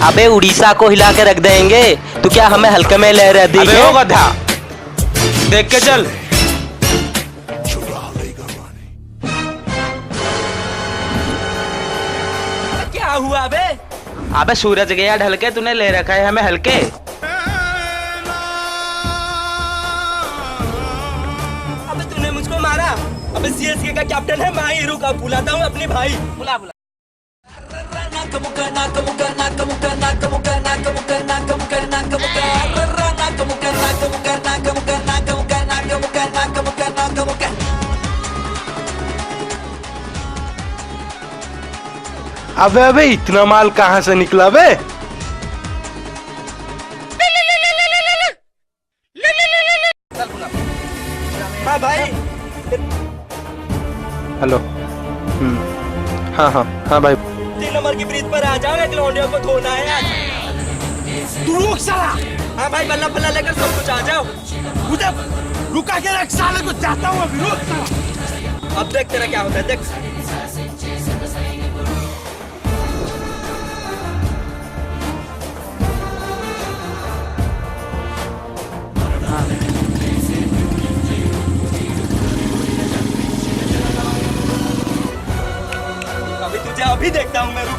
अबे उड़ीसा को हिला के रख देंगे, तो क्या हमें हल्के में ले रह दी? अबे वो गधा, देख के चल। क्या हुआ बे? अबे सूरज गया ढल के, तूने ले रखा है हमें हल्के। अबे तूने मुझको मारा। अबे सीएसके का कैप्टन है, मैं ही रुका बुलाता हूँ अपने भाई। बुला बुला। अबे अबे इतना माल कहाँ से निकला बे? हाँ भाई। हेलो। हाँ हाँ हाँ भाई। 3 नंबर की ब्रिज पर आ जाओ, एक लौंडिया को धोना है आज। तू रुक साला। हाँ भाई, बल्ला बल्ला लेकर सब कुछ आ जाओ। उधर रुका के रख साले को, चाहता हूँ अभी, रुक साला। अब देख तेरा क्या होता है, देख। अभी तुझे अभी देखता हूँ मैं, रुक।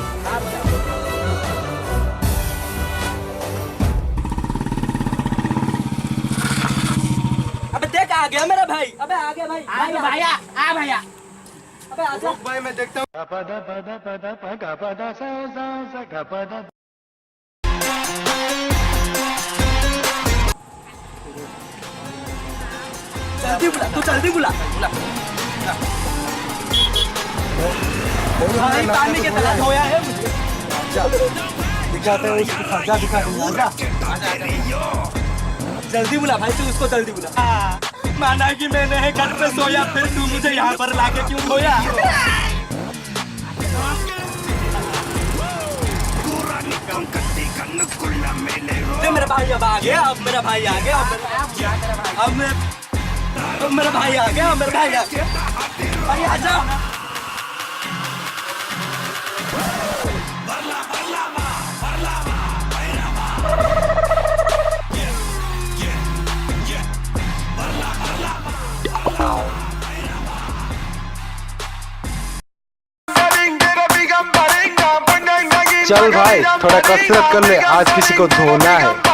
अबे देख, आ गया मेरा भाई। अबे आ गया भाई। आ भैया, आ भैया। अबे आ जा भाई, मैं देखता हूँ। जल्दी बुला, तू जल्दी बुला। भाई पानी के तला धोया है मुझे। दिखाते हैं उसको, खर्चा दिखा दूंगा। जल्दी बुला भाई, तू उसको जल्दी बुला। माना कि मैंने है घर पे सोया, फिर तू मुझे यहाँ पर लाके क्यों खोया? मेरा भाई अब आ गया, अब मेरा भाई आ गया, अब मेरा भाई आ गया, मेरा भाई आ गया। भाई आ जा। चल भाई, थोड़ा कसरत कर ले, आज किसी को धोना है।